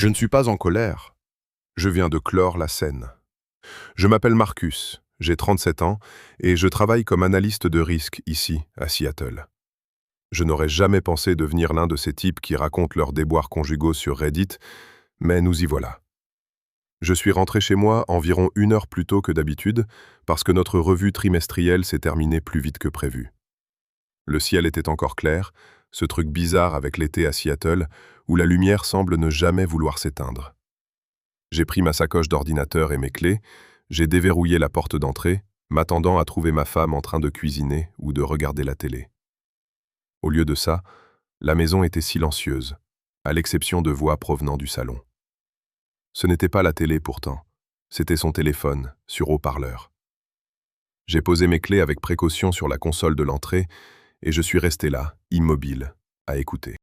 Je ne suis pas en colère. Je viens de clore la scène. Je m'appelle Marcus, j'ai 37 ans et je travaille comme analyste de risque ici, à Seattle. Je n'aurais jamais pensé devenir l'un de ces types qui racontent leurs déboires conjugaux sur Reddit, mais nous y voilà. Je suis rentré chez moi environ 1 heure plus tôt que d'habitude parce que notre revue trimestrielle s'est terminée plus vite que prévu. Le ciel était encore clair, ce truc bizarre avec l'été à Seattle, où la lumière semble ne jamais vouloir s'éteindre. J'ai pris ma sacoche d'ordinateur et mes clés, j'ai déverrouillé la porte d'entrée, m'attendant à trouver ma femme en train de cuisiner ou de regarder la télé. Au lieu de ça, la maison était silencieuse, à l'exception de voix provenant du salon. Ce n'était pas la télé pourtant, c'était son téléphone, sur haut-parleur. J'ai posé mes clés avec précaution sur la console de l'entrée et je suis resté là, immobile, à écouter.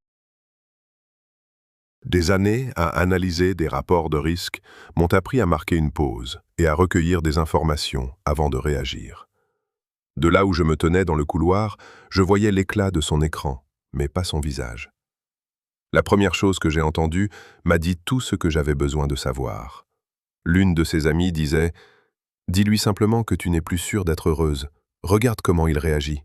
Des années à analyser des rapports de risque m'ont appris à marquer une pause et à recueillir des informations avant de réagir. De là où je me tenais dans le couloir, je voyais l'éclat de son écran, mais pas son visage. La première chose que j'ai entendue m'a dit tout ce que j'avais besoin de savoir. L'une de ses amies disait « Dis-lui simplement que tu n'es plus sûre d'être heureuse. Regarde comment il réagit. »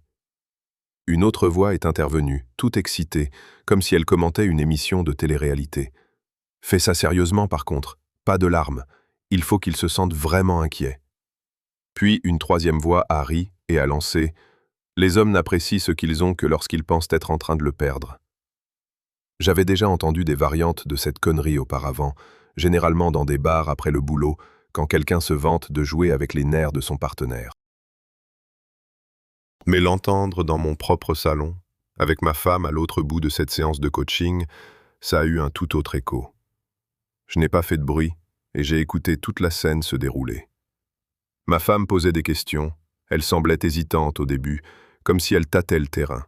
Une autre voix est intervenue, toute excitée, comme si elle commentait une émission de télé-réalité. « Fais ça sérieusement par contre, pas de larmes. Il faut qu'il se sente vraiment inquiet. » Puis une troisième voix a ri et a lancé « Les hommes n'apprécient ce qu'ils ont que lorsqu'ils pensent être en train de le perdre. » J'avais déjà entendu des variantes de cette connerie auparavant, généralement dans des bars après le boulot, quand quelqu'un se vante de jouer avec les nerfs de son partenaire. Mais l'entendre dans mon propre salon, avec ma femme à l'autre bout de cette séance de coaching, ça a eu un tout autre écho. Je n'ai pas fait de bruit et j'ai écouté toute la scène se dérouler. Ma femme posait des questions, elle semblait hésitante au début, comme si elle tâtait le terrain.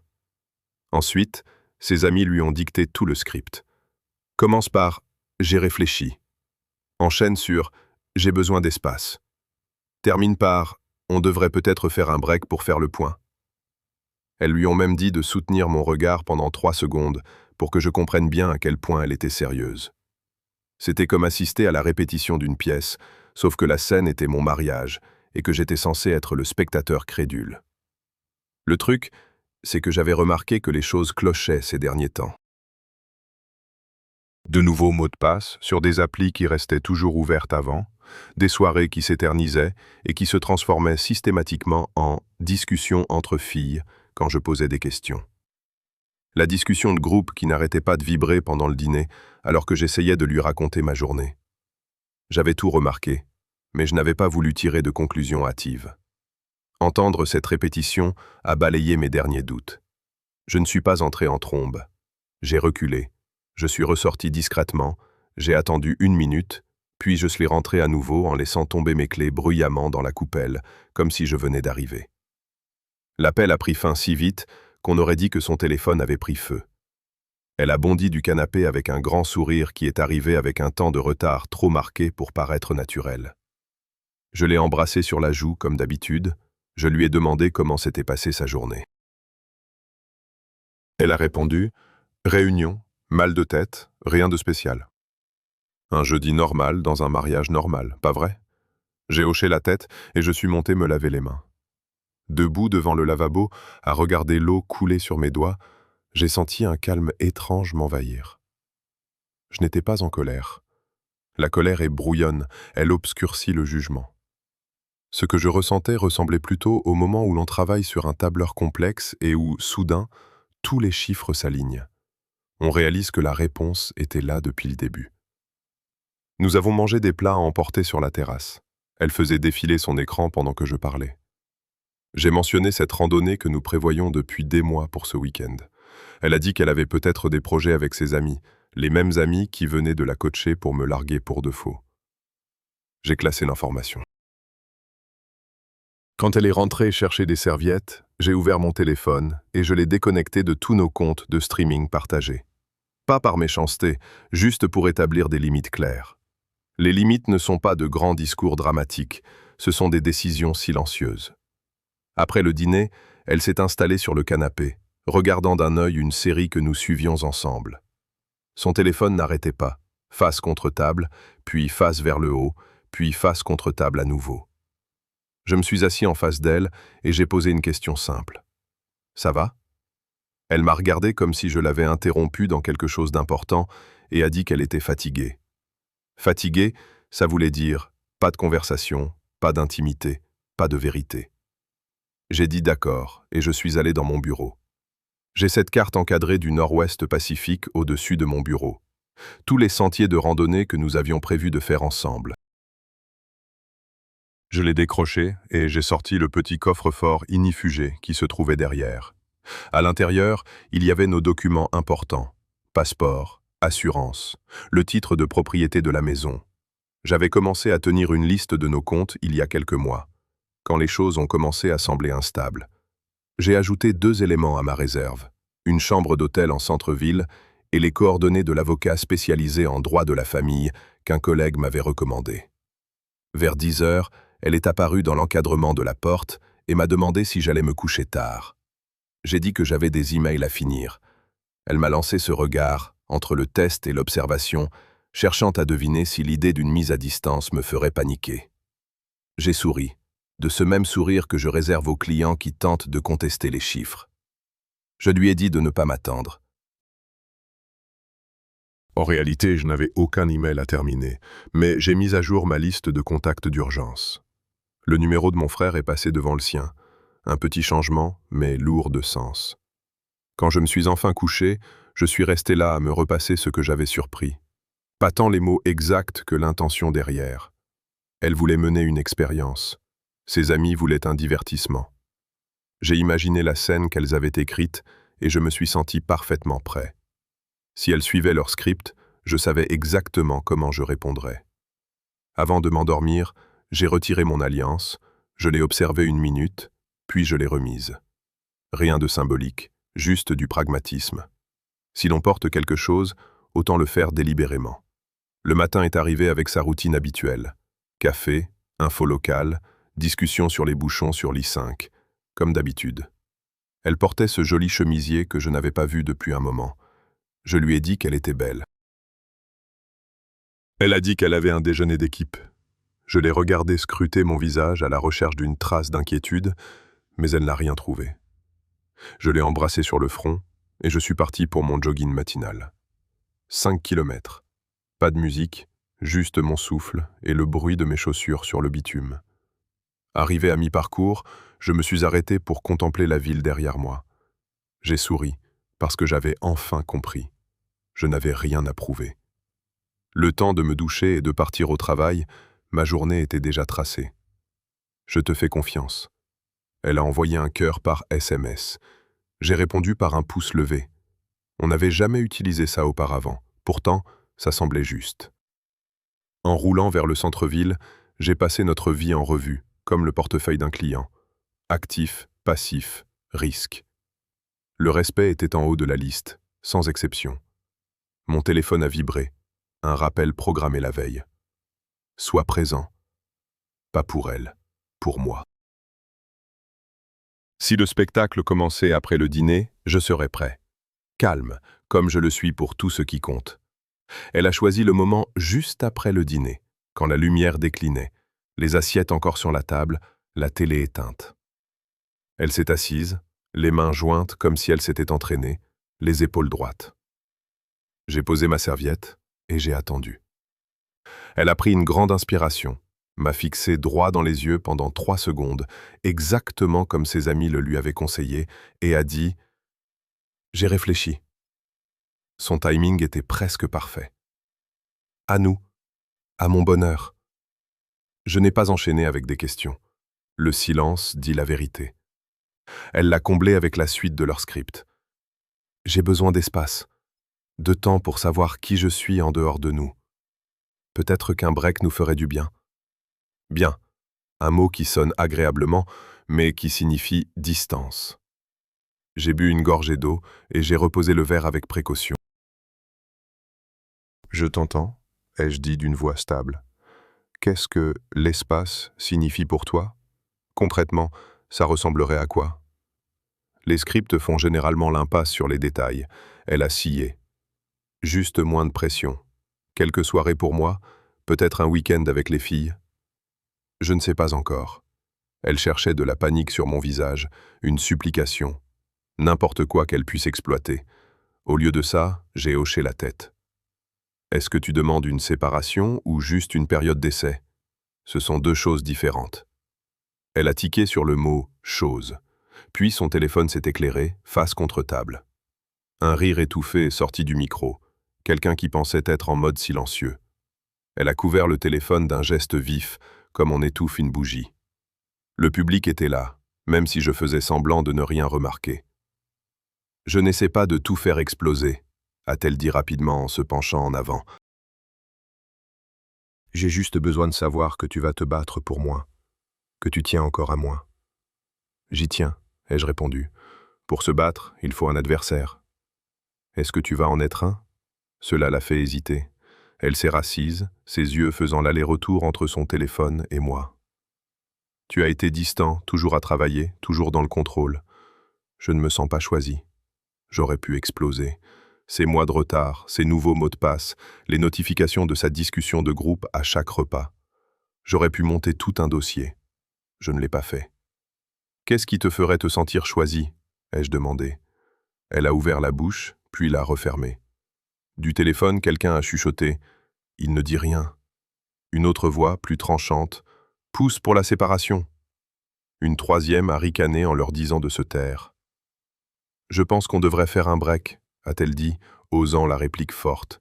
Ensuite, ses amis lui ont dicté tout le script. Commence par « j'ai réfléchi ». Enchaîne sur « j'ai besoin d'espace ». Termine par « on devrait peut-être faire un break pour faire le point ». Elles lui ont même dit de soutenir mon regard pendant 3 secondes pour que je comprenne bien à quel point elle était sérieuse. C'était comme assister à la répétition d'une pièce, sauf que la scène était mon mariage et que j'étais censé être le spectateur crédule. Le truc, c'est que j'avais remarqué que les choses clochaient ces derniers temps. De nouveaux mots de passe sur des applis qui restaient toujours ouvertes avant, des soirées qui s'éternisaient et qui se transformaient systématiquement en « discussion entre filles » quand je posais des questions. La discussion de groupe qui n'arrêtait pas de vibrer pendant le dîner alors que j'essayais de lui raconter ma journée. J'avais tout remarqué, mais je n'avais pas voulu tirer de conclusions hâtives. Entendre cette répétition a balayé mes derniers doutes. Je ne suis pas entré en trombe. J'ai reculé. Je suis ressorti discrètement, j'ai attendu 1 minute, puis je suis rentré à nouveau en laissant tomber mes clés bruyamment dans la coupelle, comme si je venais d'arriver. L'appel a pris fin si vite qu'on aurait dit que son téléphone avait pris feu. Elle a bondi du canapé avec un grand sourire qui est arrivé avec un temps de retard trop marqué pour paraître naturel. Je l'ai embrassée sur la joue comme d'habitude, je lui ai demandé comment s'était passée sa journée. Elle a répondu « Réunion, mal de tête, rien de spécial. » Un jeudi normal dans un mariage normal, pas vrai? J'ai hoché la tête et je suis monté me laver les mains. Debout devant le lavabo, à regarder l'eau couler sur mes doigts, j'ai senti un calme étrange m'envahir. Je n'étais pas en colère. La colère est brouillonne, elle obscurcit le jugement. Ce que je ressentais ressemblait plutôt au moment où l'on travaille sur un tableur complexe et où, soudain, tous les chiffres s'alignent. On réalise que la réponse était là depuis le début. Nous avons mangé des plats à emporter sur la terrasse. Elle faisait défiler son écran pendant que je parlais. J'ai mentionné cette randonnée que nous prévoyons depuis des mois pour ce week-end. Elle a dit qu'elle avait peut-être des projets avec ses amis, les mêmes amis qui venaient de la coacher pour me larguer pour de faux. J'ai classé l'information. Quand elle est rentrée chercher des serviettes, j'ai ouvert mon téléphone et je l'ai déconnecté de tous nos comptes de streaming partagés. Pas par méchanceté, juste pour établir des limites claires. Les limites ne sont pas de grands discours dramatiques, ce sont des décisions silencieuses. Après le dîner, elle s'est installée sur le canapé, regardant d'un œil une série que nous suivions ensemble. Son téléphone n'arrêtait pas, face contre table, puis face vers le haut, puis face contre table à nouveau. Je me suis assis en face d'elle et j'ai posé une question simple. « Ça va ?» Elle m'a regardé comme si je l'avais interrompue dans quelque chose d'important et a dit qu'elle était fatiguée. Fatiguée, ça voulait dire pas de conversation, pas d'intimité, pas de vérité. J'ai dit d'accord et je suis allé dans mon bureau. J'ai cette carte encadrée du nord-ouest Pacifique au-dessus de mon bureau. Tous les sentiers de randonnée que nous avions prévu de faire ensemble. Je l'ai décroché et j'ai sorti le petit coffre-fort ignifugé qui se trouvait derrière. À l'intérieur, il y avait nos documents importants. Passeport, assurance, le titre de propriété de la maison. J'avais commencé à tenir une liste de nos comptes il y a quelques mois, quand les choses ont commencé à sembler instables. J'ai ajouté 2 éléments à ma réserve, une chambre d'hôtel en centre-ville et les coordonnées de l'avocat spécialisé en droit de la famille qu'un collègue m'avait recommandé. Vers 10 heures, elle est apparue dans l'encadrement de la porte et m'a demandé si j'allais me coucher tard. J'ai dit que j'avais des emails à finir. Elle m'a lancé ce regard, entre le test et l'observation, cherchant à deviner si l'idée d'une mise à distance me ferait paniquer. J'ai souri, de ce même sourire que je réserve aux clients qui tentent de contester les chiffres. Je lui ai dit de ne pas m'attendre. En réalité, je n'avais aucun email à terminer, mais j'ai mis à jour ma liste de contacts d'urgence. Le numéro de mon frère est passé devant le sien. Un petit changement, mais lourd de sens. Quand je me suis enfin couché, je suis resté là à me repasser ce que j'avais surpris. Pas tant les mots exacts que l'intention derrière. Elle voulait mener une expérience. Ses amis voulaient un divertissement. J'ai imaginé la scène qu'elles avaient écrite et je me suis senti parfaitement prêt. Si elles suivaient leur script, je savais exactement comment je répondrais. Avant de m'endormir, j'ai retiré mon alliance, je l'ai observée 1 minute, puis je l'ai remise. Rien de symbolique, juste du pragmatisme. Si l'on porte quelque chose, autant le faire délibérément. Le matin est arrivé avec sa routine habituelle. Café, info locale, discussion sur les bouchons sur l'I5, comme d'habitude. Elle portait ce joli chemisier que je n'avais pas vu depuis un moment. Je lui ai dit qu'elle était belle. Elle a dit qu'elle avait un déjeuner d'équipe. Je l'ai regardée scruter mon visage à la recherche d'une trace d'inquiétude, mais elle n'a rien trouvé. Je l'ai embrassée sur le front et je suis parti pour mon jogging matinal. 5 kilomètres. Pas de musique, juste mon souffle et le bruit de mes chaussures sur le bitume. Arrivé à mi-parcours, je me suis arrêté pour contempler la ville derrière moi. J'ai souri, parce que j'avais enfin compris. Je n'avais rien à prouver. Le temps de me doucher et de partir au travail, ma journée était déjà tracée. Je te fais confiance. Elle a envoyé un cœur par SMS. J'ai répondu par un pouce levé. On n'avait jamais utilisé ça auparavant. Pourtant, ça semblait juste. En roulant vers le centre-ville, j'ai passé notre vie en revue, comme le portefeuille d'un client. Actif, passif, risque. Le respect était en haut de la liste, sans exception. Mon téléphone a vibré, un rappel programmé la veille. Sois présent. Pas pour elle, pour moi. Si le spectacle commençait après le dîner, je serais prêt. Calme, comme je le suis pour tout ce qui compte. Elle a choisi le moment juste après le dîner, quand la lumière déclinait, les assiettes encore sur la table, la télé éteinte. Elle s'est assise, les mains jointes comme si elle s'était entraînée, les épaules droites. J'ai posé ma serviette et j'ai attendu. Elle a pris une grande inspiration, m'a fixé droit dans les yeux pendant 3 secondes, exactement comme ses amis le lui avaient conseillé, et a dit « J'ai réfléchi ». Son timing était presque parfait. À nous, à mon bonheur. Je n'ai pas enchaîné avec des questions. Le silence dit la vérité. Elle l'a comblé avec la suite de leur script. J'ai besoin d'espace, de temps pour savoir qui je suis en dehors de nous. Peut-être qu'un break nous ferait du bien. Bien, un mot qui sonne agréablement, mais qui signifie distance. J'ai bu une gorgée d'eau et j'ai reposé le verre avec précaution. Je t'entends, ai-je dit d'une voix stable. Qu'est-ce que l'espace signifie pour toi? Concrètement, ça ressemblerait à quoi? Les scripts font généralement l'impasse sur les détails. Elle a scié. Juste moins de pression. Quelques soirées pour moi, peut-être un week-end avec les filles. Je ne sais pas encore. Elle cherchait de la panique sur mon visage, une supplication, n'importe quoi qu'elle puisse exploiter. Au lieu de ça, j'ai hoché la tête. Est-ce que tu demandes une séparation ou juste une période d'essai? Ce sont deux choses différentes. Elle a tiqué sur le mot « chose ». Puis son téléphone s'est éclairé, face contre table. Un rire étouffé est sorti du micro, quelqu'un qui pensait être en mode silencieux. Elle a couvert le téléphone d'un geste vif, comme on étouffe une bougie. Le public était là, même si je faisais semblant de ne rien remarquer. « Je n'essaie pas de tout faire exploser », a-t-elle dit rapidement en se penchant en avant. « J'ai juste besoin de savoir que tu vas te battre pour moi, que tu tiens encore à moi. »« J'y tiens », ai-je répondu. « Pour se battre, il faut un adversaire. »« Est-ce que tu vas en être un ?» Cela l'a fait hésiter. Elle s'est rassise, ses yeux faisant l'aller-retour entre son téléphone et moi. « Tu as été distant, toujours à travailler, toujours dans le contrôle. Je ne me sens pas choisi. J'aurais pu exploser. Ces mois de retard, ces nouveaux mots de passe, les notifications de sa discussion de groupe à chaque repas. J'aurais pu monter tout un dossier. Je ne l'ai pas fait. « Qu'est-ce qui te ferait te sentir choisi ?» ai-je demandé. Elle a ouvert la bouche, puis l'a refermée. Du téléphone, quelqu'un a chuchoté « Il ne dit rien ». Une autre voix, plus tranchante « Pousse pour la séparation ». Une troisième a ricané en leur disant de se taire. « Je pense qu'on devrait faire un break », a-t-elle dit, osant la réplique forte.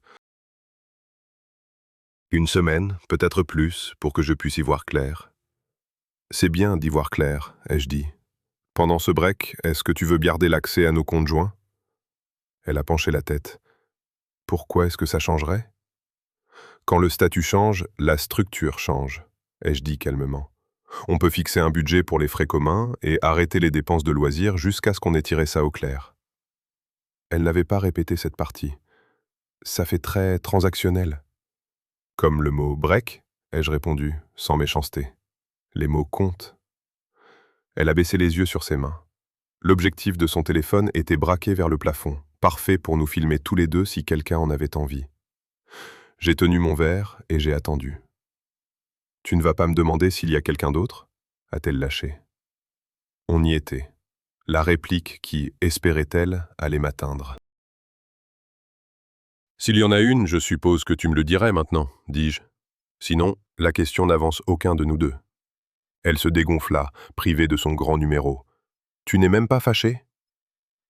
« Une semaine, peut-être plus, pour que je puisse y voir clair. » « C'est bien d'y voir clair, ai-je dit. Pendant ce break, est-ce que tu veux garder l'accès à nos comptes joints ?» Elle a penché la tête. « Pourquoi est-ce que ça changerait ?» « Quand le statut change, la structure change, ai-je dit calmement. On peut fixer un budget pour les frais communs et arrêter les dépenses de loisirs jusqu'à ce qu'on ait tiré ça au clair. » Elle n'avait pas répété cette partie. Ça fait très transactionnel. « Comme le mot « break », ai-je répondu, sans méchanceté. Les mots comptent. Elle a baissé les yeux sur ses mains. L'objectif de son téléphone était braqué vers le plafond, parfait pour nous filmer tous les deux si quelqu'un en avait envie. J'ai tenu mon verre et j'ai attendu. « Tu ne vas pas me demander s'il y a quelqu'un d'autre ?» a-t-elle lâché. On y était. La réplique qui, espérait-elle, allait m'atteindre. « S'il y en a une, je suppose que tu me le dirais maintenant, dis-je. Sinon, la question n'avance aucun de nous deux. » Elle se dégonfla, privée de son grand numéro. « Tu n'es même pas fâché ?»«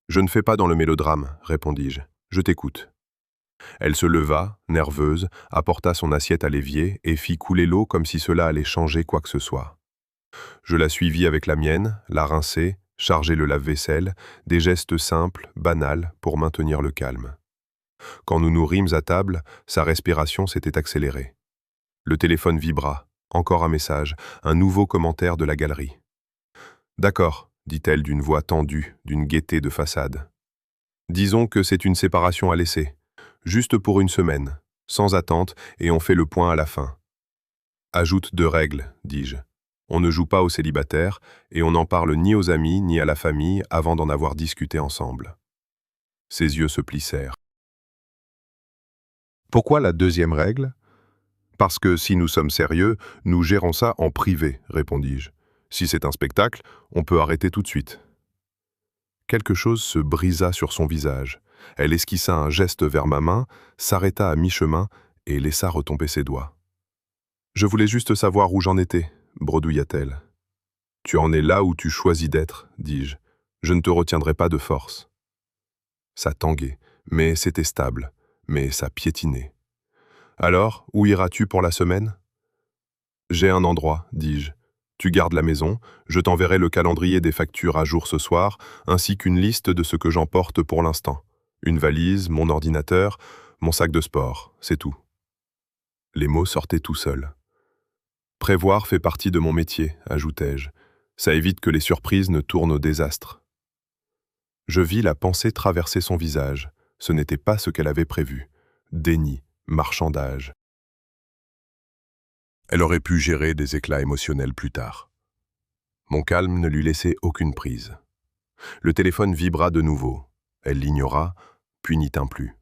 Je ne fais pas dans le mélodrame, répondis-je. Je t'écoute. » Elle se leva, nerveuse, apporta son assiette à l'évier et fit couler l'eau comme si cela allait changer quoi que ce soit. Je la suivis avec la mienne, la rincer, charger le lave-vaisselle, des gestes simples, banals, pour maintenir le calme. Quand nous nous rîmes à table, sa respiration s'était accélérée. Le téléphone vibra. Encore un message, un nouveau commentaire de la galerie. « D'accord, » dit-elle d'une voix tendue, d'une gaieté de façade. « Disons que c'est une séparation à laisser, juste pour une semaine, sans attente, et on fait le point à la fin. » « Ajoute 2 règles, dis-je. On ne joue pas aux célibataires, et on n'en parle ni aux amis ni à la famille avant d'en avoir discuté ensemble. » Ses yeux se plissèrent. « Pourquoi la 2e règle ? » « Parce que si nous sommes sérieux, nous gérons ça en privé, répondis-je. Si c'est un spectacle, on peut arrêter tout de suite. » Quelque chose se brisa sur son visage. Elle esquissa un geste vers ma main, s'arrêta à mi-chemin et laissa retomber ses doigts. « Je voulais juste savoir où j'en étais, » bredouilla-t-elle. « Tu en es là où tu choisis d'être, dis-je. Je ne te retiendrai pas de force. » Ça tanguait, mais c'était stable, mais ça piétinait. « Alors, où iras-tu pour la semaine ?»« J'ai un endroit, dis-je. Tu gardes la maison, je t'enverrai le calendrier des factures à jour ce soir, ainsi qu'une liste de ce que j'emporte pour l'instant. Une valise, mon ordinateur, mon sac de sport, c'est tout. » Les mots sortaient tout seuls. « Prévoir fait partie de mon métier, ajoutai-je. Ça évite que les surprises ne tournent au désastre. » Je vis la pensée traverser son visage. Ce n'était pas ce qu'elle avait prévu. Déni. Marchandage. Elle aurait pu gérer des éclats émotionnels plus tard. Mon calme ne lui laissait aucune prise. Le téléphone vibra de nouveau. Elle l'ignora, puis n'y tint plus.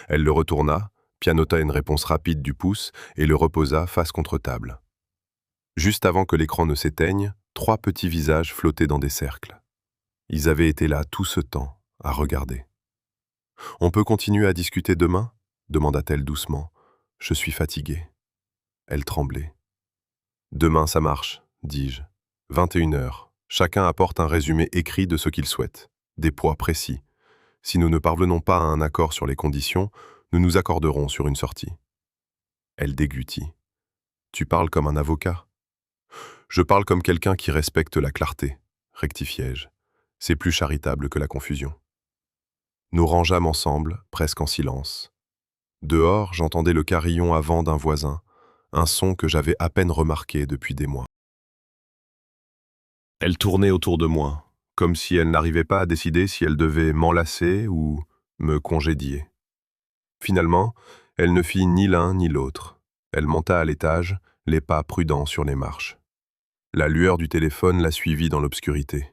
Elle le retourna, pianota une réponse rapide du pouce et le reposa face contre table. Juste avant que l'écran ne s'éteigne, 3 petits visages flottaient dans des cercles. Ils avaient été là tout ce temps, à regarder. « On peut continuer à discuter demain ?» demanda-t-elle doucement. « Je suis fatiguée. » Elle tremblait. « Demain, ça marche, dis-je. 21h. Chacun apporte un résumé écrit de ce qu'il souhaite, des poids précis. Si nous ne parvenons pas à un accord sur les conditions, nous nous accorderons sur une sortie. » Elle déglutit. « Tu parles comme un avocat. » « Je parle comme quelqu'un qui respecte la clarté, rectifiai-je. C'est plus charitable que la confusion. » Nous rangeâmes ensemble, presque en silence. Dehors, j'entendais le carillon à vent d'un voisin, un son que j'avais à peine remarqué depuis des mois. Elle tournait autour de moi, comme si elle n'arrivait pas à décider si elle devait m'enlacer ou me congédier. Finalement, elle ne fit ni l'un ni l'autre. Elle monta à l'étage, les pas prudents sur les marches. La lueur du téléphone la suivit dans l'obscurité.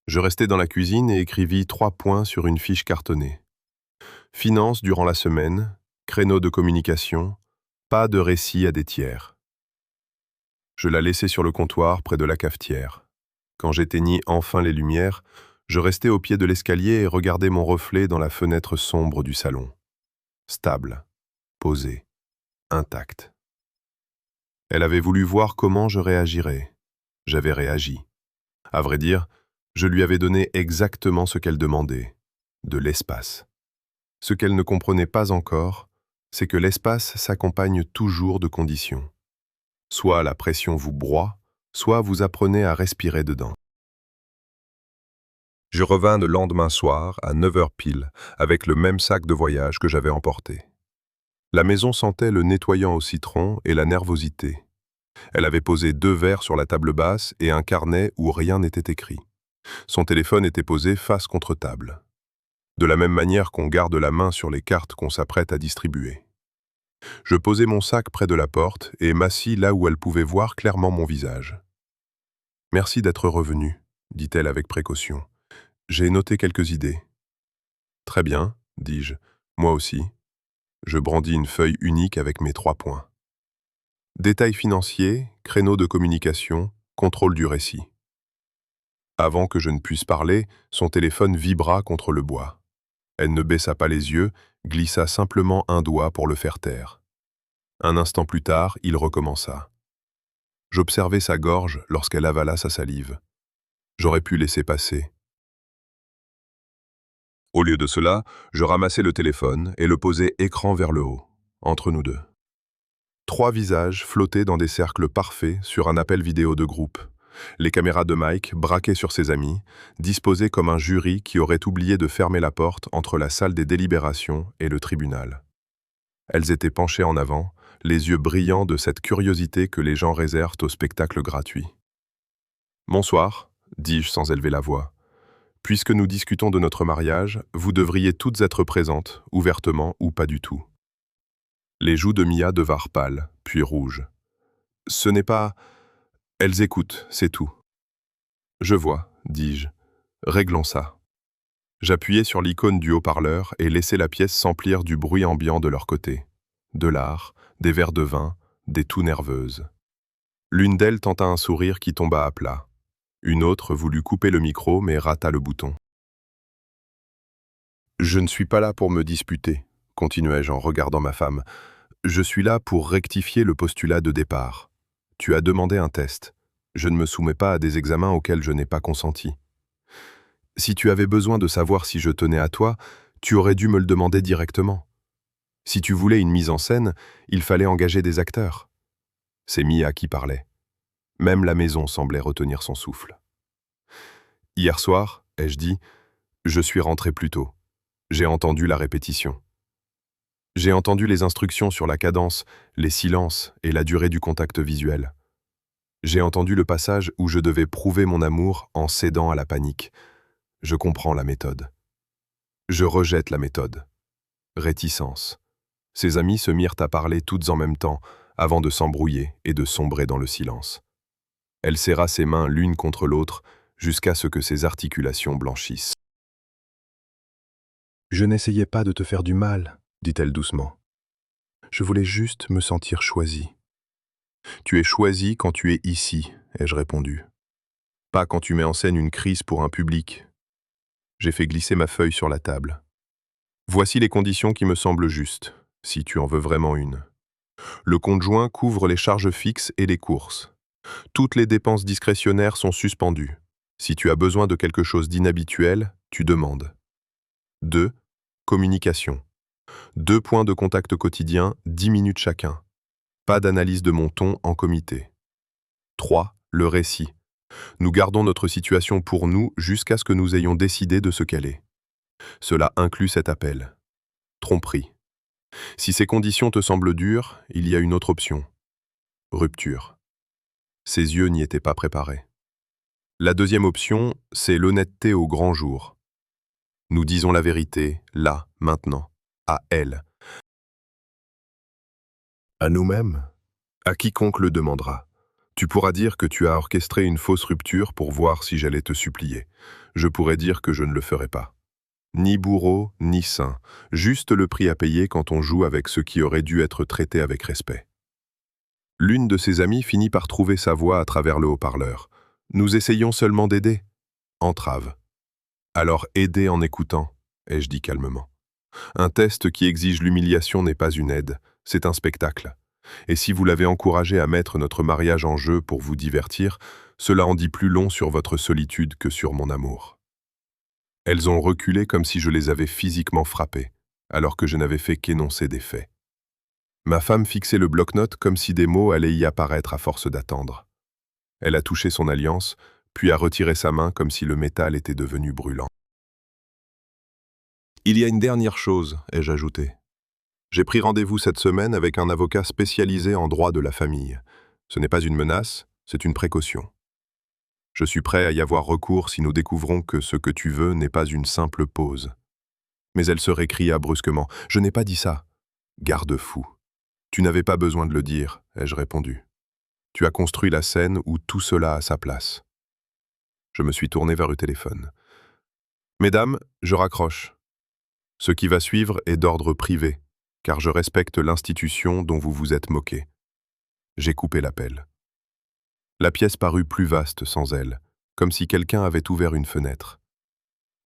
Je restai dans la cuisine et écrivis 3 points sur une fiche cartonnée. Finances durant la semaine, créneau de communication, pas de récit à des tiers. Je la laissai sur le comptoir près de la cafetière. Quand j'éteignis enfin les lumières, je restai au pied de l'escalier et regardai mon reflet dans la fenêtre sombre du salon. Stable, posé, intact. Elle avait voulu voir comment je réagirais. J'avais réagi. À vrai dire, je lui avais donné exactement ce qu'elle demandait, de l'espace. Ce qu'elle ne comprenait pas encore, c'est que l'espace s'accompagne toujours de conditions. Soit la pression vous broie, soit vous apprenez à respirer dedans. Je revins le lendemain soir, à 9h pile, avec le même sac de voyage que j'avais emporté. La maison sentait le nettoyant au citron et la nervosité. Elle avait posé 2 verres sur la table basse et un carnet où rien n'était écrit. Son téléphone était posé face contre table. De la même manière qu'on garde la main sur les cartes qu'on s'apprête à distribuer. Je posai mon sac près de la porte et m'assis là où elle pouvait voir clairement mon visage. « Merci d'être revenu, » dit-elle avec précaution. « J'ai noté quelques idées. »« Très bien, » dis-je. « Moi aussi. » Je brandis une feuille unique avec mes 3 points. Détails financiers, créneaux de communication, contrôle du récit. Avant que je ne puisse parler, son téléphone vibra contre le bois. Elle ne baissa pas les yeux, glissa simplement un doigt pour le faire taire. Un instant plus tard, il recommença. J'observai sa gorge lorsqu'elle avala sa salive. J'aurais pu laisser passer. Au lieu de cela, je ramassai le téléphone et le posai écran vers le haut, entre nous deux. 3 visages flottaient dans des cercles parfaits sur un appel vidéo de groupe. Les caméras de Mike braquées sur ses amis, disposées comme un jury qui aurait oublié de fermer la porte entre la salle des délibérations et le tribunal. Elles étaient penchées en avant, les yeux brillants de cette curiosité que les gens réservent au spectacle gratuit. « Bonsoir, » dis-je sans élever la voix. « Puisque nous discutons de notre mariage, vous devriez toutes être présentes, ouvertement ou pas du tout. » Les joues de Mia devinrent pâles, puis rouges. « Ce n'est pas... Elles écoutent, c'est tout. »« Je vois, » dis-je. « Réglons ça. » J'appuyai sur l'icône du haut-parleur et laissai la pièce s'emplir du bruit ambiant de leur côté. De l'art, des verres de vin, des toux nerveuses. L'une d'elles tenta un sourire qui tomba à plat. Une autre voulut couper le micro mais rata le bouton. « Je ne suis pas là pour me disputer, » continuai-je en regardant ma femme. « Je suis là pour rectifier le postulat de départ. Tu as demandé un test. Je ne me soumets pas à des examens auxquels je n'ai pas consenti. Si tu avais besoin de savoir si je tenais à toi, tu aurais dû me le demander directement. Si tu voulais une mise en scène, il fallait engager des acteurs. » C'est Mia qui parlait. Même la maison semblait retenir son souffle. « Hier soir, ai-je dit, je suis rentré plus tôt. J'ai entendu la répétition. J'ai entendu les instructions sur la cadence, les silences et la durée du contact visuel. J'ai entendu le passage où je devais prouver mon amour en cédant à la panique. Je comprends la méthode. Je rejette la méthode. Réticence. Ses amies se mirent à parler toutes en même temps, avant de s'embrouiller et de sombrer dans le silence. Elle serra ses mains l'une contre l'autre, jusqu'à ce que ses articulations blanchissent. « Je n'essayais pas de te faire du mal, dit-elle doucement. Je voulais juste me sentir choisi. Tu es choisi quand tu es ici, ai-je répondu. Pas quand tu mets en scène une crise pour un public. J'ai fait glisser ma feuille sur la table. Voici les conditions qui me semblent justes, si tu en veux vraiment une. Le compte joint couvre les charges fixes et les courses. Toutes les dépenses discrétionnaires sont suspendues. Si tu as besoin de quelque chose d'inhabituel, tu demandes. 2. Communication. 2 points de contact quotidien, 10 minutes chacun. Pas d'analyse de mon ton en comité. 3. Le récit. Nous gardons notre situation pour nous jusqu'à ce que nous ayons décidé de ce qu'elle est. Cela inclut cet appel. Tromperie. Si ces conditions te semblent dures, il y a une autre option. Rupture. Ses yeux n'y étaient pas préparés. La deuxième option, c'est l'honnêteté au grand jour. Nous disons la vérité, là, maintenant, à elle. À nous-mêmes, à quiconque le demandera. Tu pourras dire que tu as orchestré une fausse rupture pour voir si j'allais te supplier. Je pourrais dire que je ne le ferai pas. Ni bourreau, ni saint, juste le prix à payer quand on joue avec ce qui aurait dû être traité avec respect. L'une de ses amies finit par trouver sa voix à travers le haut-parleur. Nous essayons seulement d'aider. Entrave. Alors aidez en écoutant, ai-je dit calmement. Un test qui exige l'humiliation n'est pas une aide, c'est un spectacle. Et si vous l'avez encouragé à mettre notre mariage en jeu pour vous divertir, cela en dit plus long sur votre solitude que sur mon amour. Elles ont reculé comme si je les avais physiquement frappées, alors que je n'avais fait qu'énoncer des faits. Ma femme fixait le bloc-notes comme si des mots allaient y apparaître à force d'attendre. Elle a touché son alliance, puis a retiré sa main comme si le métal était devenu brûlant. Il y a une dernière chose, ai-je ajouté. J'ai pris rendez-vous cette semaine avec un avocat spécialisé en droit de la famille. Ce n'est pas une menace, c'est une précaution. Je suis prêt à y avoir recours si nous découvrons que ce que tu veux n'est pas une simple pause. Mais elle se récria brusquement. « Je n'ai pas dit ça. » Garde-fou. « Tu n'avais pas besoin de le dire, » ai-je répondu. « Tu as construit la scène où tout cela a sa place. » Je me suis tourné vers le téléphone. « Mesdames, je raccroche. Ce qui va suivre est d'ordre privé, car je respecte l'institution dont vous vous êtes moqué. » J'ai coupé l'appel. La pièce parut plus vaste sans elle, comme si quelqu'un avait ouvert une fenêtre.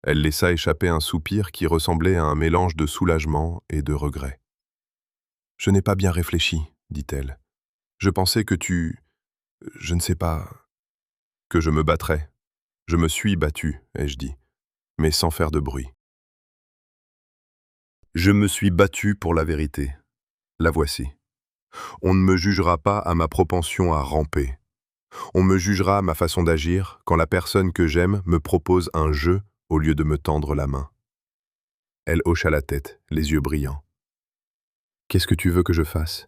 Elle laissa échapper un soupir qui ressemblait à un mélange de soulagement et de regret. « Je n'ai pas bien réfléchi, dit-elle. Je pensais que je ne sais pas, que je me battrais. Je me suis battu, ai-je dit, mais sans faire de bruit. Je me suis battu pour la vérité. La voici. On ne me jugera pas à ma propension à ramper. On me jugera à ma façon d'agir quand la personne que j'aime me propose un jeu au lieu de me tendre la main. » Elle hocha la tête, les yeux brillants. « Qu'est-ce que tu veux que je fasse ?»«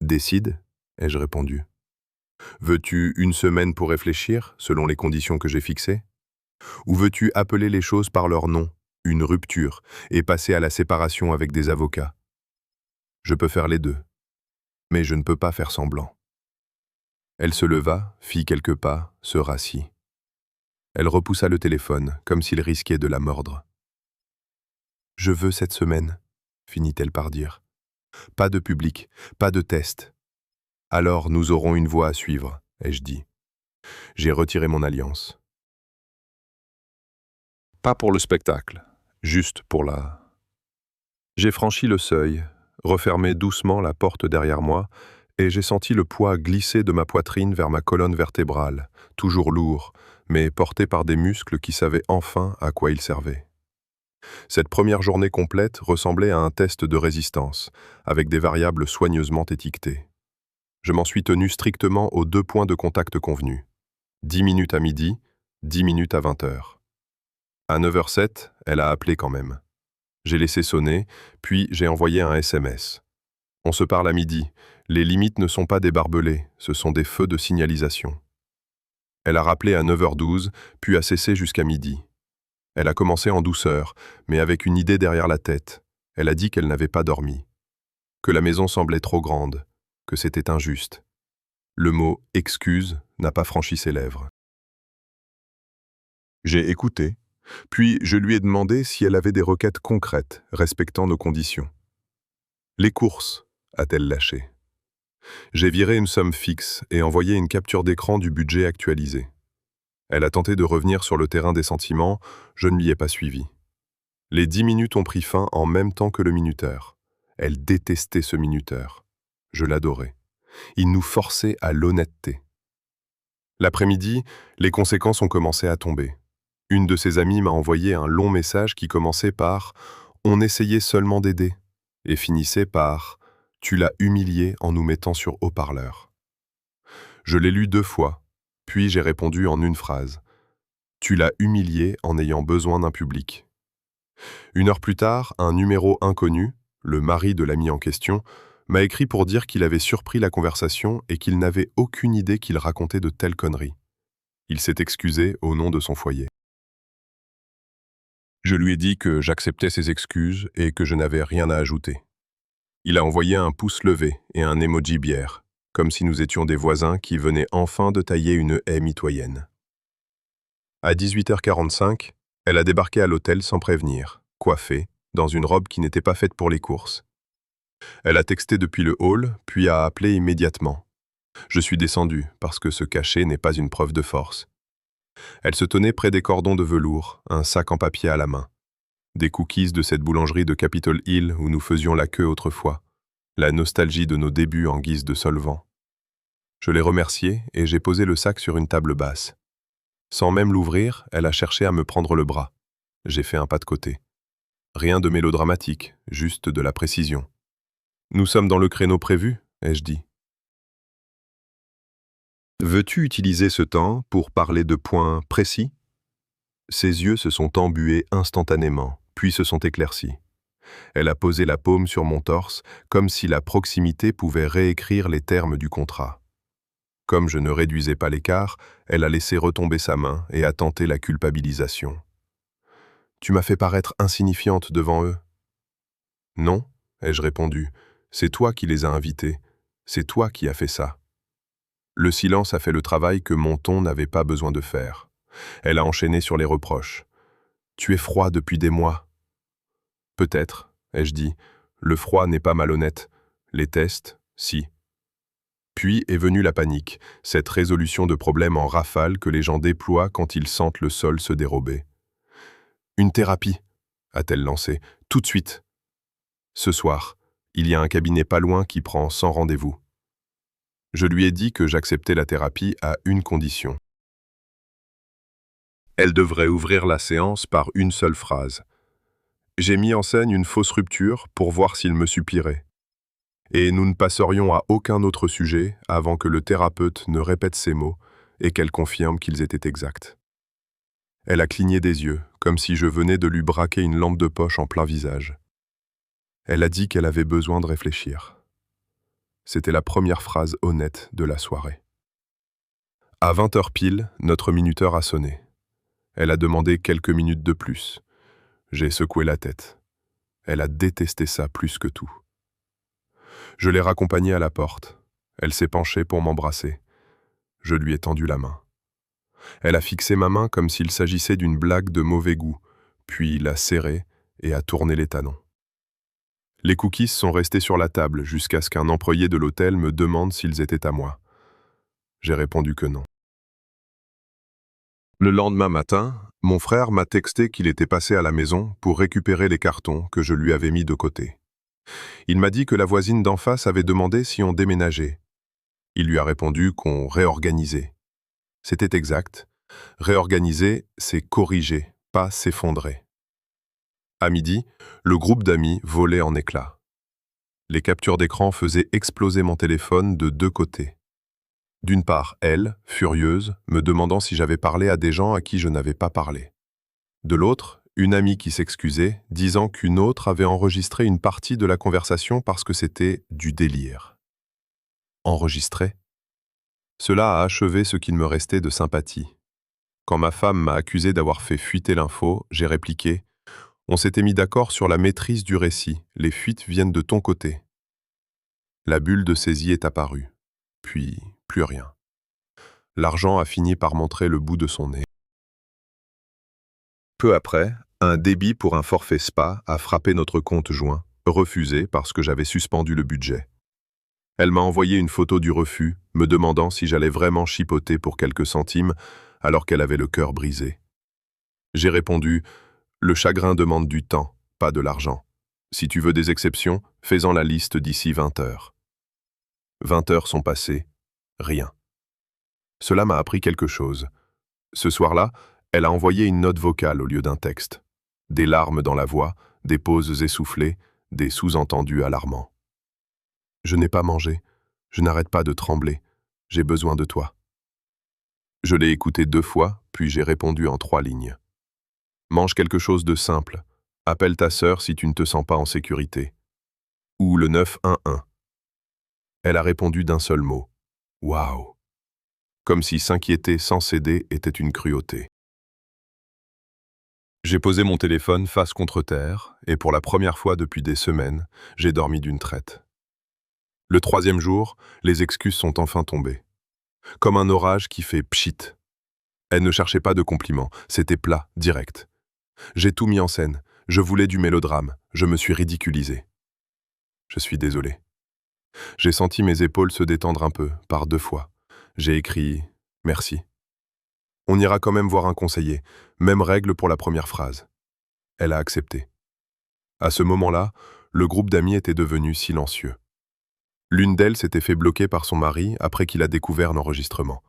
Décide, ai-je répondu. Veux-tu une semaine pour réfléchir, selon les conditions que j'ai fixées? Ou veux-tu appeler les choses par leur nom, une rupture, et passer à la séparation avec des avocats? Je peux faire les deux, mais je ne peux pas faire semblant. » Elle se leva, fit quelques pas, se rassit. Elle repoussa le téléphone, comme s'il risquait de la mordre. « Je veux cette semaine, » finit-elle par dire. « Pas de public, pas de test. »« Alors nous aurons une voie à suivre, » ai-je dit. J'ai retiré mon alliance. Pas pour le spectacle, juste pour la... J'ai franchi le seuil, refermé doucement la porte derrière moi, et j'ai senti le poids glisser de ma poitrine vers ma colonne vertébrale, toujours lourd, mais porté par des muscles qui savaient enfin à quoi ils servaient. Cette première journée complète ressemblait à un test de résistance, avec des variables soigneusement étiquetées. Je m'en suis tenu strictement aux 2 points de contact convenus. 10 minutes à midi, 10 minutes à 20h. À 9h07, elle a appelé quand même. J'ai laissé sonner, puis j'ai envoyé un SMS. On se parle à midi. Les limites ne sont pas des barbelés, ce sont des feux de signalisation. Elle a rappelé à 9h12, puis a cessé jusqu'à midi. Elle a commencé en douceur, mais avec une idée derrière la tête. Elle a dit qu'elle n'avait pas dormi. Que la maison semblait trop grande, que c'était injuste. Le mot « excuse » n'a pas franchi ses lèvres. J'ai écouté, puis je lui ai demandé si elle avait des requêtes concrètes respectant nos conditions. Les courses, a-t-elle lâché. J'ai viré une somme fixe et envoyé une capture d'écran du budget actualisé. Elle a tenté de revenir sur le terrain des sentiments, je ne l'y ai pas suivi. Les 10 minutes ont pris fin en même temps que le minuteur. Elle détestait ce minuteur. Je l'adorais. Il nous forçait à l'honnêteté. L'après-midi, les conséquences ont commencé à tomber. Une de ses amies m'a envoyé un long message qui commençait par « On essayait seulement d'aider » et finissait par « Tu l'as humilié en nous mettant sur haut-parleur ». Je l'ai lu 2 fois, puis j'ai répondu en une phrase « Tu l'as humilié en ayant besoin d'un public ». 1 heure plus tard, un numéro inconnu, le mari de l'ami en question, m'a écrit pour dire qu'il avait surpris la conversation et qu'il n'avait aucune idée qu'il racontait de telles conneries. Il s'est excusé au nom de son foyer. Je lui ai dit que j'acceptais ses excuses et que je n'avais rien à ajouter. Il a envoyé un pouce levé et un emoji bière, comme si nous étions des voisins qui venaient enfin de tailler une haie mitoyenne. À 18h45, elle a débarqué à l'hôtel sans prévenir, coiffée, dans une robe qui n'était pas faite pour les courses. Elle a texté depuis le hall, puis a appelé immédiatement. Je suis descendu, parce que se cacher n'est pas une preuve de force. Elle se tenait près des cordons de velours, un sac en papier à la main. Des cookies de cette boulangerie de Capitol Hill où nous faisions la queue autrefois. La nostalgie de nos débuts en guise de solvant. Je l'ai remerciée et j'ai posé le sac sur une table basse. Sans même l'ouvrir, elle a cherché à me prendre le bras. J'ai fait un pas de côté. Rien de mélodramatique, juste de la précision. « Nous sommes dans le créneau prévu ?» ai-je dit. « Veux-tu utiliser ce temps pour parler de points précis ?» Ses yeux se sont embués instantanément, puis se sont éclaircis. Elle a posé la paume sur mon torse, comme si la proximité pouvait réécrire les termes du contrat. Comme je ne réduisais pas l'écart, elle a laissé retomber sa main et a tenté la culpabilisation. « Tu m'as fait paraître insignifiante devant eux. »« Non, » ai-je répondu, « c'est toi qui les as invités, c'est toi qui as fait ça. » Le silence a fait le travail que mon ton n'avait pas besoin de faire. Elle a enchaîné sur les reproches. « Tu es froid depuis des mois. » « Peut-être, » ai-je dit, « le froid n'est pas malhonnête. Les tests, si. » Puis est venue la panique, cette résolution de problème en rafale que les gens déploient quand ils sentent le sol se dérober. « Une thérapie, » a-t-elle lancé, « tout de suite. » Ce soir, il y a un cabinet pas loin qui prend 100 rendez-vous. Je lui ai dit que j'acceptais la thérapie à une condition. Elle devrait ouvrir la séance par une seule phrase. J'ai mis en scène une fausse rupture pour voir s'il me supplierait. Et nous ne passerions à aucun autre sujet avant que le thérapeute ne répète ces mots et qu'elle confirme qu'ils étaient exacts. Elle a cligné des yeux, comme si je venais de lui braquer une lampe de poche en plein visage. Elle a dit qu'elle avait besoin de réfléchir. C'était la première phrase honnête de la soirée. À 20h pile, notre minuteur a sonné. Elle a demandé quelques minutes de plus. J'ai secoué la tête. Elle a détesté ça plus que tout. Je l'ai raccompagnée à la porte. Elle s'est penchée pour m'embrasser. Je lui ai tendu la main. Elle a fixé ma main comme s'il s'agissait d'une blague de mauvais goût, puis l'a serrée et a tourné les talons. Les cookies sont restés sur la table jusqu'à ce qu'un employé de l'hôtel me demande s'ils étaient à moi. J'ai répondu que non. Le lendemain matin, mon frère m'a texté qu'il était passé à la maison pour récupérer les cartons que je lui avais mis de côté. Il m'a dit que la voisine d'en face avait demandé si on déménageait. Il lui a répondu qu'on réorganisait. C'était exact. Réorganiser, c'est corriger, pas s'effondrer. À midi, le groupe d'amis volait en éclats. Les captures d'écran faisaient exploser mon téléphone de 2 côtés. D'une part, elle, furieuse, me demandant si j'avais parlé à des gens à qui je n'avais pas parlé. De l'autre, une amie qui s'excusait, disant qu'une autre avait enregistré une partie de la conversation parce que c'était du délire. Enregistré ? Cela a achevé ce qu'il me restait de sympathie. Quand ma femme m'a accusé d'avoir fait fuiter l'info, j'ai répliqué « On s'était mis d'accord sur la maîtrise du récit, les fuites viennent de ton côté. » La bulle de saisie est apparue. Puis, plus rien. L'argent a fini par montrer le bout de son nez. Peu après, un débit pour un forfait spa a frappé notre compte joint. refusé parce que j'avais suspendu le budget. Elle m'a envoyé une photo du refus, me demandant si j'allais vraiment chipoter pour quelques centimes, alors qu'elle avait le cœur brisé. J'ai répondu « Le chagrin demande du temps, pas de l'argent. Si tu veux des exceptions, fais-en la liste d'ici 20 heures. » 20 heures sont passées, rien. Cela m'a appris quelque chose. Ce soir-là, elle a envoyé une note vocale au lieu d'un texte. Des larmes dans la voix, des pauses essoufflées, des sous-entendus alarmants. Je n'ai pas mangé, je n'arrête pas de trembler, j'ai besoin de toi. Je l'ai écouté 2 fois, puis j'ai répondu en 3 lignes. Mange quelque chose de simple, appelle ta sœur si tu ne te sens pas en sécurité. Ou le 911. Elle a répondu d'un seul mot. Waouh! Comme si s'inquiéter sans céder était une cruauté. J'ai posé mon téléphone face contre terre, et pour la première fois depuis des semaines, j'ai dormi d'une traite. Le 3e jour, les excuses sont enfin tombées. Comme un orage qui fait pchit. Elle ne cherchait pas de compliments, c'était plat, direct. J'ai tout mis en scène, je voulais du mélodrame, je me suis ridiculisé. Je suis désolé. J'ai senti mes épaules se détendre un peu, par 2 fois. J'ai écrit « Merci ». On ira quand même voir un conseiller, même règle pour la première phrase. Elle a accepté. À ce moment-là, le groupe d'amis était devenu silencieux. L'une d'elles s'était fait bloquer par son mari après qu'il a découvert l'enregistrement.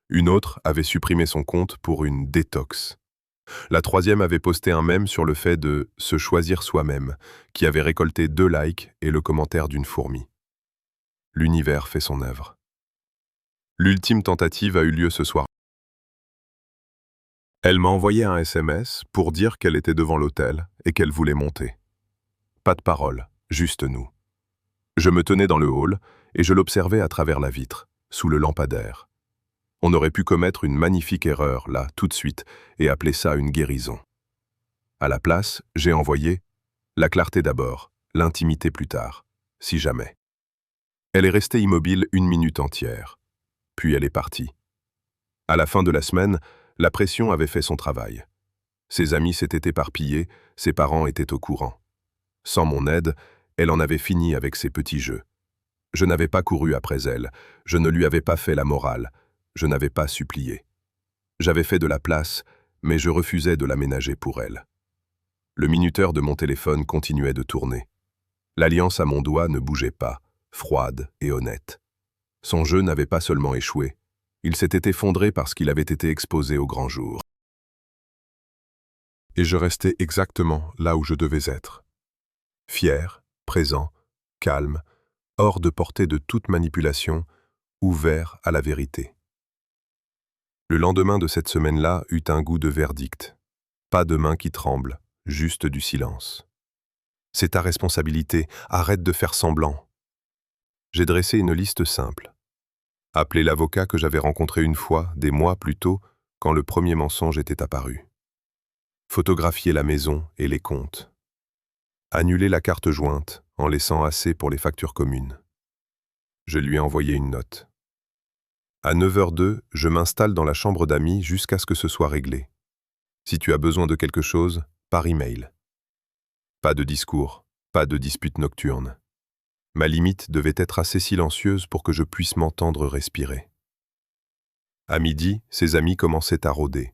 Une autre avait supprimé son compte pour une détox. La 3e avait posté un mème sur le fait de « se choisir soi-même », qui avait récolté 2 likes et le commentaire d'une fourmi. L'univers fait son œuvre. L'ultime tentative a eu lieu ce soir. Elle m'a envoyé un SMS pour dire qu'elle était devant l'hôtel et qu'elle voulait monter. Pas de parole, juste nous. Je me tenais dans le hall et je l'observais à travers la vitre, sous le lampadaire. On aurait pu commettre une magnifique erreur, là, tout de suite, et appeler ça une guérison. À la place, j'ai envoyé la clarté d'abord, l'intimité plus tard, si jamais. Elle est restée immobile 1 minute entière. Puis elle est partie. À la fin de la semaine, la pression avait fait son travail. Ses amis s'étaient éparpillés, ses parents étaient au courant. Sans mon aide, elle en avait fini avec ses petits jeux. Je n'avais pas couru après elle, je ne lui avais pas fait la morale, je n'avais pas supplié. J'avais fait de la place, mais je refusais de l'aménager pour elle. Le minuteur de mon téléphone continuait de tourner. L'alliance à mon doigt ne bougeait pas, froide et honnête. Son jeu n'avait pas seulement échoué, il s'était effondré parce qu'il avait été exposé au grand jour. Et je restais exactement là où je devais être. Fier, présent, calme, hors de portée de toute manipulation, ouvert à la vérité. Le lendemain de cette semaine-là eut un goût de verdict. Pas de main qui tremble, juste du silence. C'est ta responsabilité, arrête de faire semblant. J'ai dressé une liste simple. Appeler l'avocat que j'avais rencontré une fois, des mois plus tôt, quand le premier mensonge était apparu. Photographier la maison et les comptes. Annuler la carte jointe, en laissant assez pour les factures communes. Je lui ai envoyé une note. À 9h02, je m'installe dans la chambre d'amis jusqu'à ce que ce soit réglé. Si tu as besoin de quelque chose, par email. Pas de discours, pas de dispute nocturne. Ma limite devait être assez silencieuse pour que je puisse m'entendre respirer. À midi, ses amis commençaient à rôder.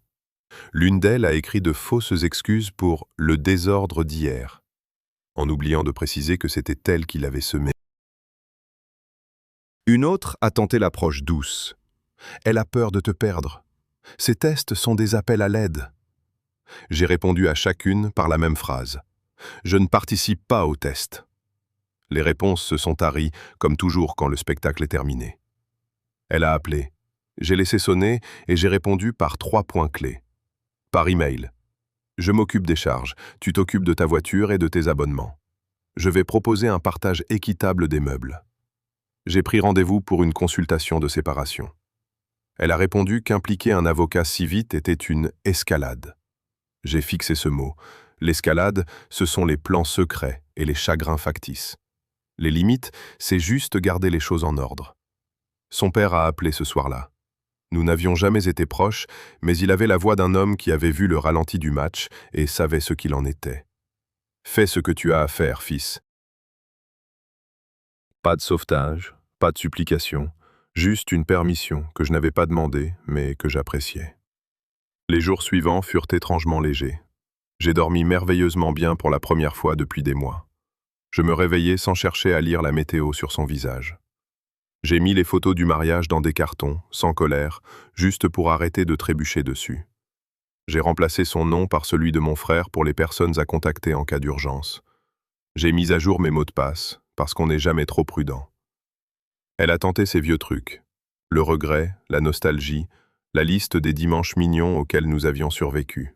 L'une d'elles a écrit de fausses excuses pour le désordre d'hier, en oubliant de préciser que c'était elle qui l'avait semé. Une autre a tenté l'approche douce. Elle a peur de te perdre. Ces tests sont des appels à l'aide. J'ai répondu à chacune par la même phrase. Je ne participe pas au test. Les réponses se sont taries, comme toujours quand le spectacle est terminé. Elle a appelé. J'ai laissé sonner et j'ai répondu par 3 points clés. Par email. Je m'occupe des charges, tu t'occupes de ta voiture et de tes abonnements. Je vais proposer un partage équitable des meubles. J'ai pris rendez-vous pour une consultation de séparation. Elle a répondu qu'impliquer un avocat si vite était une escalade. J'ai fixé ce mot. L'escalade, ce sont les plans secrets et les chagrins factices. Les limites, c'est juste garder les choses en ordre. Son père a appelé ce soir-là. Nous n'avions jamais été proches, mais il avait la voix d'un homme qui avait vu le ralenti du match et savait ce qu'il en était. « Fais ce que tu as à faire, fils. Pas de sauvetage, pas de supplication, juste une permission que je n'avais pas demandée, mais que j'appréciais. Les jours suivants furent étrangement légers. J'ai dormi merveilleusement bien pour la première fois depuis des mois. Je me réveillais sans chercher à lire la météo sur son visage. J'ai mis les photos du mariage dans des cartons, sans colère, juste pour arrêter de trébucher dessus. J'ai remplacé son nom par celui de mon frère pour les personnes à contacter en cas d'urgence. J'ai mis à jour mes mots de passe, parce qu'on n'est jamais trop prudent. Elle a tenté ses vieux trucs. Le regret, la nostalgie, la liste des dimanches mignons auxquels nous avions survécu.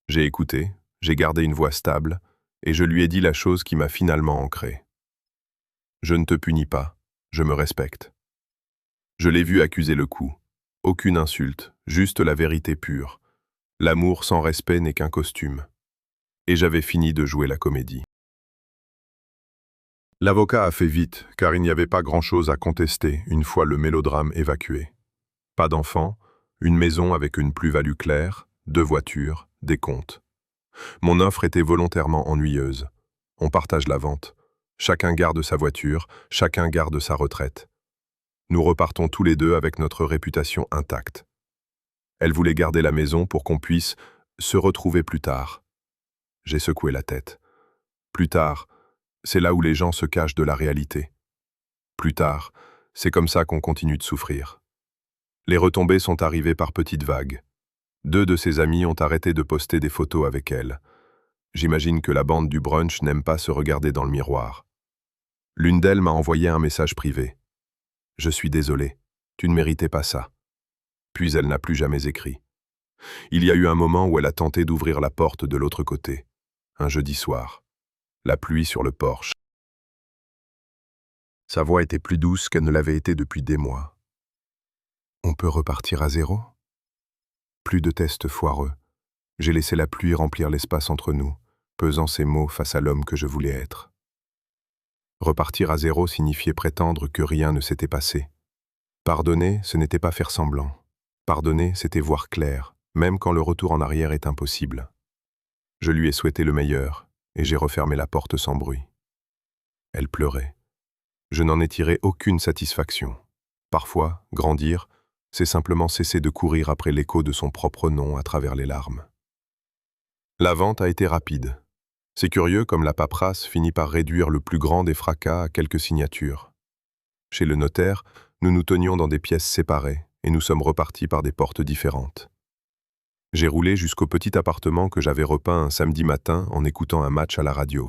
J'ai écouté, j'ai gardé une voix stable, et je lui ai dit la chose qui m'a finalement ancré. Je ne te punis pas, je me respecte. Je l'ai vu accuser le coup. Aucune insulte, juste la vérité pure. L'amour sans respect n'est qu'un costume. Et j'avais fini de jouer la comédie. L'avocat a fait vite, car il n'y avait pas grand-chose à contester une fois le mélodrame évacué. Pas d'enfant, une maison avec une plus-value claire, 2 voitures, des comptes. Mon offre était volontairement ennuyeuse. On partage la vente. Chacun garde sa voiture, chacun garde sa retraite. Nous repartons tous les deux avec notre réputation intacte. Elle voulait garder la maison pour qu'on puisse se retrouver plus tard. J'ai secoué la tête. Plus tard, c'est là où les gens se cachent de la réalité. Plus tard, c'est comme ça qu'on continue de souffrir. Les retombées sont arrivées par petites vagues. 2 de ses amis ont arrêté de poster des photos avec elle. J'imagine que la bande du brunch n'aime pas se regarder dans le miroir. L'une d'elles m'a envoyé un message privé. « Je suis désolé, tu ne méritais pas ça. » Puis elle n'a plus jamais écrit. Il y a eu un moment où elle a tenté d'ouvrir la porte de l'autre côté. Un jeudi soir. La pluie sur le porche. Sa voix était plus douce qu'elle ne l'avait été depuis des mois. « On peut repartir à zéro ?» Plus de tests foireux. J'ai laissé la pluie remplir l'espace entre nous, pesant ses mots face à l'homme que je voulais être. Repartir à zéro signifiait prétendre que rien ne s'était passé. Pardonner, ce n'était pas faire semblant. Pardonner, c'était voir clair, même quand le retour en arrière est impossible. Je lui ai souhaité le meilleur, et j'ai refermé la porte sans bruit. Elle pleurait. Je n'en ai tiré aucune satisfaction. Parfois, grandir, c'est simplement cesser de courir après l'écho de son propre nom à travers les larmes. La vente a été rapide. C'est curieux comme la paperasse finit par réduire le plus grand des fracas à quelques signatures. Chez le notaire, nous nous tenions dans des pièces séparées et nous sommes repartis par des portes différentes. J'ai roulé jusqu'au petit appartement que j'avais repeint un samedi matin en écoutant un match à la radio.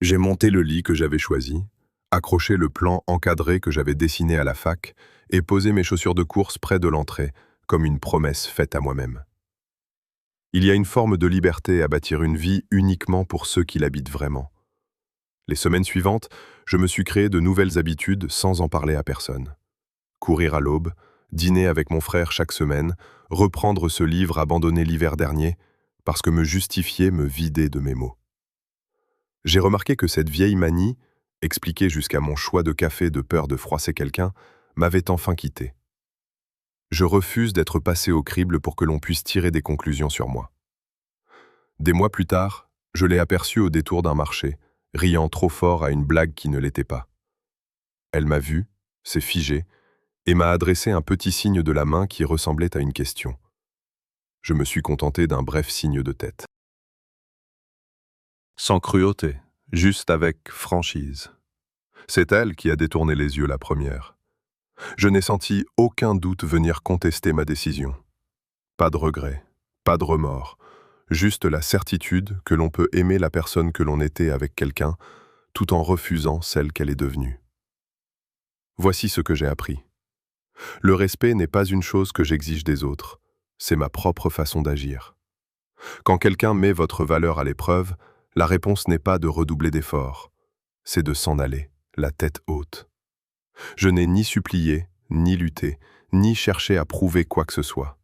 J'ai monté le lit que j'avais choisi, accroché le plan encadré que j'avais dessiné à la fac et posé mes chaussures de course près de l'entrée, comme une promesse faite à moi-même. Il y a une forme de liberté à bâtir une vie uniquement pour ceux qui l'habitent vraiment. Les semaines suivantes, je me suis créé de nouvelles habitudes sans en parler à personne. Courir à l'aube, dîner avec mon frère chaque semaine, reprendre ce livre abandonné l'hiver dernier, parce que me justifier me vidait de mes mots. J'ai remarqué que cette vieille manie, expliquée jusqu'à mon choix de café de peur de froisser quelqu'un, m'avait enfin quitté. Je refuse d'être passé au crible pour que l'on puisse tirer des conclusions sur moi. Des mois plus tard, je l'ai aperçue au détour d'un marché, riant trop fort à une blague qui ne l'était pas. Elle m'a vu, s'est figée, et m'a adressé un petit signe de la main qui ressemblait à une question. Je me suis contenté d'un bref signe de tête. Sans cruauté, juste avec franchise. C'est elle qui a détourné les yeux la première. Je n'ai senti aucun doute venir contester ma décision. Pas de regret, pas de remords, juste la certitude que l'on peut aimer la personne que l'on était avec quelqu'un, tout en refusant celle qu'elle est devenue. Voici ce que j'ai appris. Le respect n'est pas une chose que j'exige des autres, c'est ma propre façon d'agir. Quand quelqu'un met votre valeur à l'épreuve, la réponse n'est pas de redoubler d'efforts, c'est de s'en aller, la tête haute. Je n'ai ni supplié, ni lutté, ni cherché à prouver quoi que ce soit.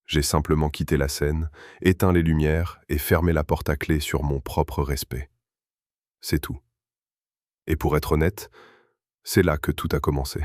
J'ai simplement quitté la scène, éteint les lumières et fermé la porte à clé sur mon propre respect. C'est tout. Et pour être honnête, c'est là que tout a commencé.